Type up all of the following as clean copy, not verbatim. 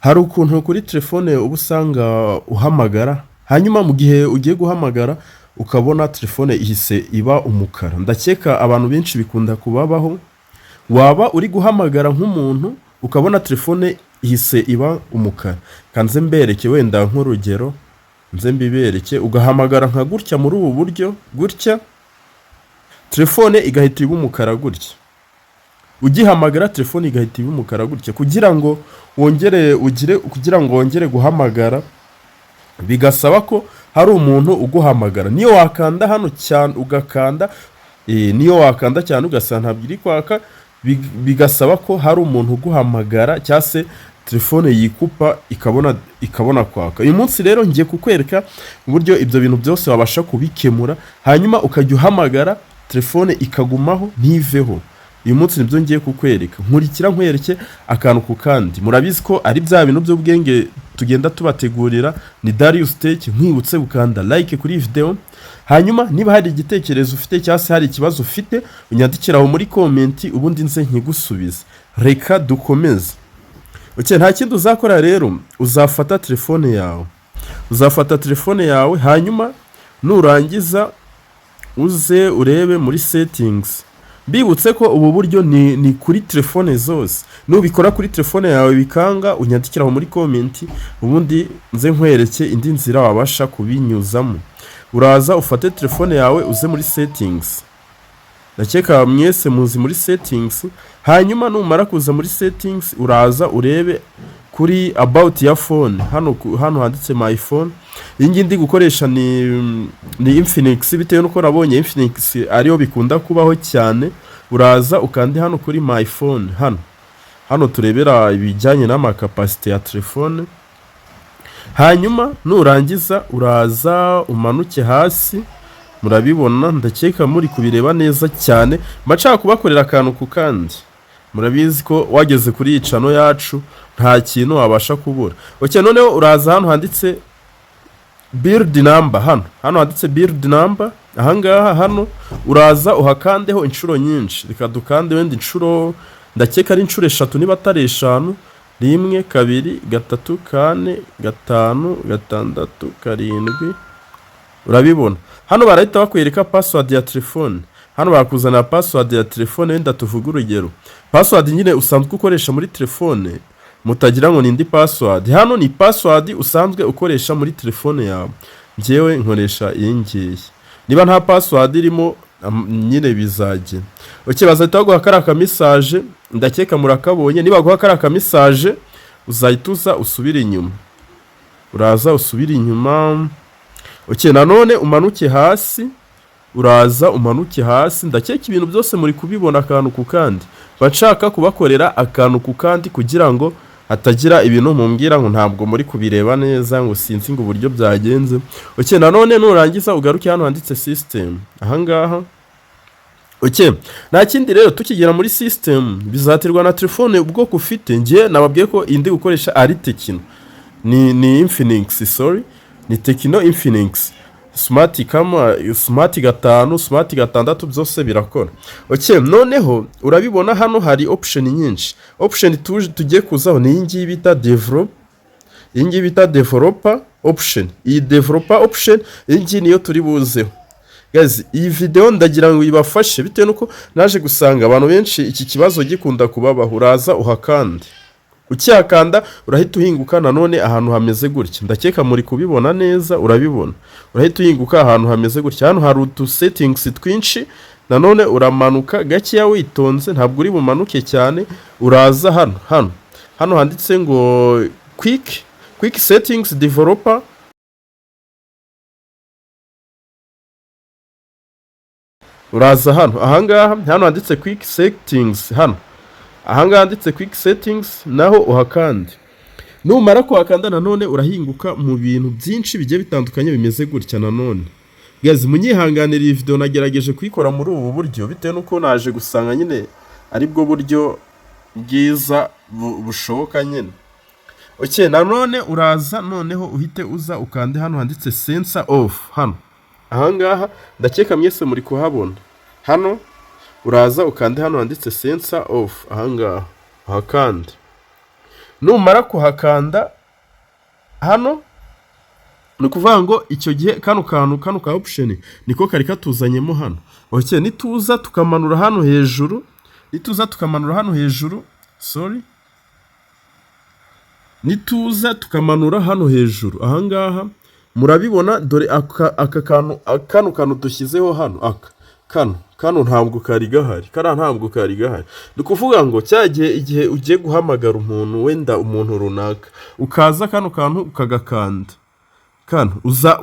Hari ukuntu kuri telefone uba usanga uhamagara, hanyuma mu gihe ugiye guhamagara ukabona telefone ihise iba umukara. Ndakeka abantu benshi bikunda kubabaho, waba uri guhamagara nk'umuntu ukabona telefone ihise iba umukara. Kanze mbereke wenda nk'urugero, nze mbibereke, ugahamagara nka gutya muri ubu buryo, gutya telefone igahita iba umukara gutya. Ugihamagara telefone igahita iba umukara gutya, kugira ngo wongere guhamagara bigasaba ko hari umuntu uguhamagara. Niyo wakanda hano cyane ugakanda, niyo wakanda cyane ugasanga ntabwo iri kwaka, bigasaba ko hari umuntu uguhamagara cyangwa se telefone yikupa ikabona kwaka. Uyu munsi rero ngiye kukwereka uburyo ibyo bintu byose wabasha kubikemura, hanyuma ukajya uhamagara telefone ikagumaho ntiveho. Uyu munsi nibyo ngiye kukwereka, nkurikira nkwereke akantu ku kandi. Murabizi ko ari bya bintu by'ubwenge tugenda tubategurira. Ni Dariyusi, nkwibutse gukanda like kuri video, hanyuma niba hari igitekerezo ufite cyangwa se hari ikibazo ufite unyandikira aho muri comment, ubundi nze nkigusubize. Reka dukomeze. Nta kindi uzakora rero, uzafata telefone yawe, hanyuma nurangiza uze urebe muri settings. Bibutse ko ubu buryo ni kuri telefone zose. Nubikora kuri telefone yawe bikanga, unyandikira muri comment, ubundi nze nkwereke indi nzira wabasha kubinyuzamo. Uraza ufate telefone yawe uze muri settings. Ndakeka mwese muzi muri settings, hanyuma numara kuza muri settings uraza urebe kuri about ya phone. Hano handitse my phone. Iyi ndi gukoresha ni Infinix, bitewe nuko nabonye Infinix ariyo bikunda kubaho cyane. Uraza ukandi hano kuri my phone. Hano turebera ibijyanye n'amakapasite ya telefone. Hanyuma nurangiza uraza umanuke hasi. Murabibona, ndakeka muri kubireba neza cyane. Mbashaka kubakorera akantu ku kandi. Murabizi ko wageze kuri icano yacu nta kintu wabasha kubura. Noneho uraza hano handitse build number. Hano handitse build number. Ahangaha hano uraza uhakandeho inshuro nyinshi. Reka dukande wenda inshuro, ndakeka ari inshuro 3 niba atari 5. 1 2 3 4 5 6 7. Urabibona, hano barahita bakwereka password ya telefone. Hano bakuzana password ya telefone, wenda tuvuga urugero. Password nyine usanzwe ukoresha muri telefone, mutagira ngo nindi password. Hano ni password usanzwe ukoresha muri telefone yawe. Ngewe nkoresha iyi ngiyi. Niba nta password irimo nyine bizage. Bazahita baguha karaka message, ndakeka murakabonye. Niba baguha karaka message uzahita usubira inyuma. Uraza usubira inyuma. Nanone umanuke hasi. Uraza umanuke hasi. Ndakeka ibintu byose muri kubibona akantu ku kandi. Bashaka kubakorera akantu ku kandi kugira ngo hatagira ibintu mumbwira ngo ntabwo muri kubireba neza, ngo sinzi ngo uburyo byagenze. Nanone nurangiza ugaruke hano handitse system. Ahangaha nta kindi rero, tukigera muri system bizaterwa na telefone ubwoko ufite. Ngiye nababwiye ko indi gukoresha ari Tekino, ni Infinix, ni Tekino Infinix Smart 5, Smart 5, Smart 6 byose birakora. Noneho urabibona hano hari option nyinshi. Option tugiye kuzaho ni iyi bita developer option. Iyi developer option iyi niyo turi buzeho. Guys, iyi video ndagira ngo ibafashe, bitewe nuko naje gusanga abantu benshi iki kibazo gikunda kubabaho. Uraza uhakande. Ukihakanda urahita uhinguka nanone ahantu hameze gutya. Ndakeka muri kubibona neza, urabibona. Urahita uhinguka ahantu hameze gutya. Hano hari utu settings twinshi. Nanone uramanuka gake ya witonze, ntabwo uri bumanuke cyane. Uraza hano handitse ngo quick settings developer. Uraza ahangaha handitse quick settings. Ahangaha handitse quick settings, naho uhakande. Numara kuhakanda nanone urahinguka mu bintu byinshi bigiye bitandukanye bimeze gutya. Nanone guys, munyihanganira iyi video nagerageje kuyikora muri ubu buryo, bitewe nuko naje gusanga nyine ari bwo buryo bwiza bushoboka nyine. Nanone uraza noneho uhite uza ukande hano handitse sensor off. Ahangaha ndakeka mwese muri kuhabona. Uraza ukande hano handitse sensor off. Ahangaha uhakande. numara kuhakanda hano ni ukuvuga ngo icyo gihe kano ka option niko kari katuzanyemo hano. Okay, nituza tukamanura hano hejuru, nituza tukamanura hano hejuru ahangaha murabibona, dore aka kantu dushyizeho hano, kano ntabwo kari gahari, ntabwo kari gahari. Ni kuvuga ngo cyagiye igihe ugiye guhamagara umuntu, wenda umuntu runaka, ukaza kano kantu ukagakanda,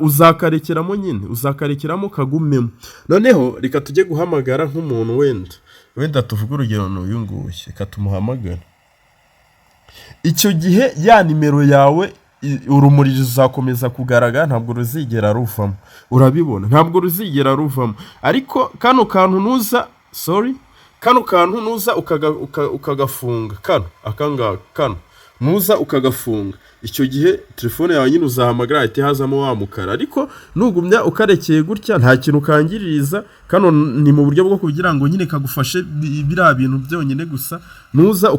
uzakarekeramo nyine, uzakarekeramo kagumemo. Noneho reka tujye guhamagara nk'umuntu, wenda tuvuge urugero n'uyu nguyu, reka tumuhamagara. Icyo gihe ya nimero yawe urumuri ruzakomeza kugaragara, ntabwo ruzigera ruvamo. Urabibona, ntabwo ruzigera ruvamo. Ariko kano kantu nuza ukagafunga, kano nuza ukagafunga, icyo gihe telefone yawe nyine uzahamagara ahita hazamo wa mukara. Ariko nugumya ukarekeye gutya nta kintu kangiririza. Kano ni mu buryo bwo kugira ngo nyine kagufashe biriya bintu byonyine gusa. Nuza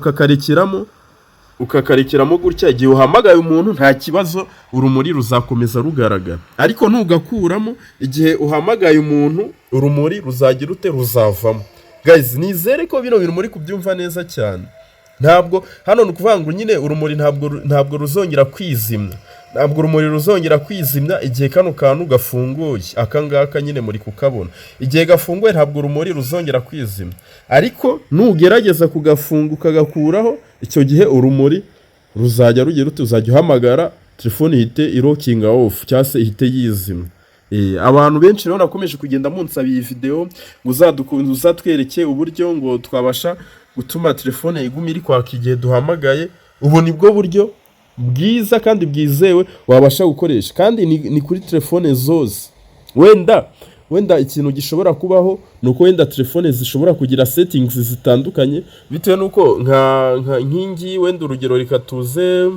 ukakarekeramo gutya, igihe uhamagaye umuntu nta kibazo, urumuri ruzakomeza rugaragara. Ariko nugakuramo, igihe uhamagaye umuntu urumuri ruzagira ruzavamo. Guys, nizere ko bino bintu muri kubyumva neza cyane. Ntabwo hano nukuvuga ngo nyine urumuri ntabwo ruzongera kwizimya. Ntabwo urumuri ruzongera kwizimya igihe kano kantu gafunguye. Akangaka nyine muri kukabona. Igihe gafunguye ntabwo urumuri ruzongera kwizimya. Ariko nugerageza kugafunga ukagakuraho, icyo gihe urumuri ruzajya rugira uzajya uhamagara, telefone ihite irokinga off cyangwa se ihite yizimya. Abantu benshi rero nakomeje kugenda munsaba iyi video ngo uzatwereke uburyo ngo twabasha gutuma telefone iguma iri kwaka igihe duhamagaye. Ubu nibwo buryo bwiza kandi bwizewe wabasha gukoresha, kandi ni kuri telefone zose. Wenda ikintu gishobora kubaho nuko wenda telefone zishobora kugira settings zitandukanye bitewe nuko nkingi, wenda urugero rikatuze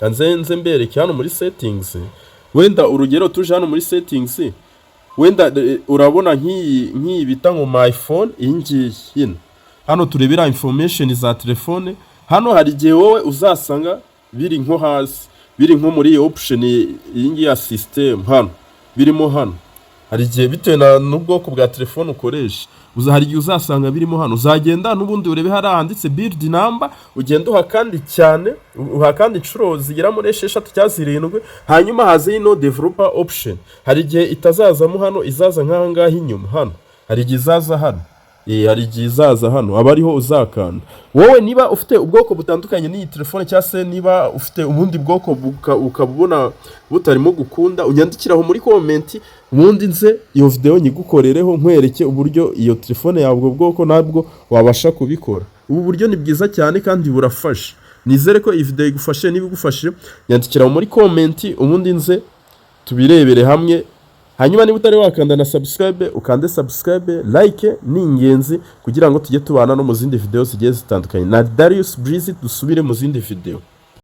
kanzenze mbereke hano muri settings. Wenda urugero tuje hano muri settings, wenda urabona nk'iyi bita ngo my phone, iyi hano turebera information za telefone. Hano hari igihe wowe uzasanga biri nko hasi, biri nko muri option iyi ya system, hano birimo hano. Hari igihe bitewe n'ubwoko bwa telefone ukoresha, hari igihe uzasanga birimo hano. Uzagenda n'ubundi urebe hari handitse build number, ugenda uhakandi cyane, uhakandi inshuro zigera muri 6 cyangwa 7, hanyuma haze ino developer option. Hari igihe itazazamo hano, izaza nk'aha ngaha inyuma hano. Hari igihe izaza hano, hari igihe izaza hano, aba ariho uzakanda. Wowe niba ufite ubwoko butandukanye n'iyi telefone, cyangwa se niba ufite ubundi bwoko ukabubona butarimo gukunda, unyandikiraho muri comment, ubundi nze iyo video nyigukorereho nkwereke uburyo iyo telefone yawe ubwo bwoko nabwo wabasha kubikora. Ubu buryo ni bwiza cyane kandi burafasha. Nizere ko iyi video igufashe. Niba igufashije nyandikiraho muri comment, ubundi nze tubirebere hamwe. Hanyuma niba utari wakanda na subscribe, ukande subscribe, like ni ingenzi kugira ngo tujye tubana no mu zindi video zigiye zitandukanye. Na Dariyusi dusubire mu zindi video.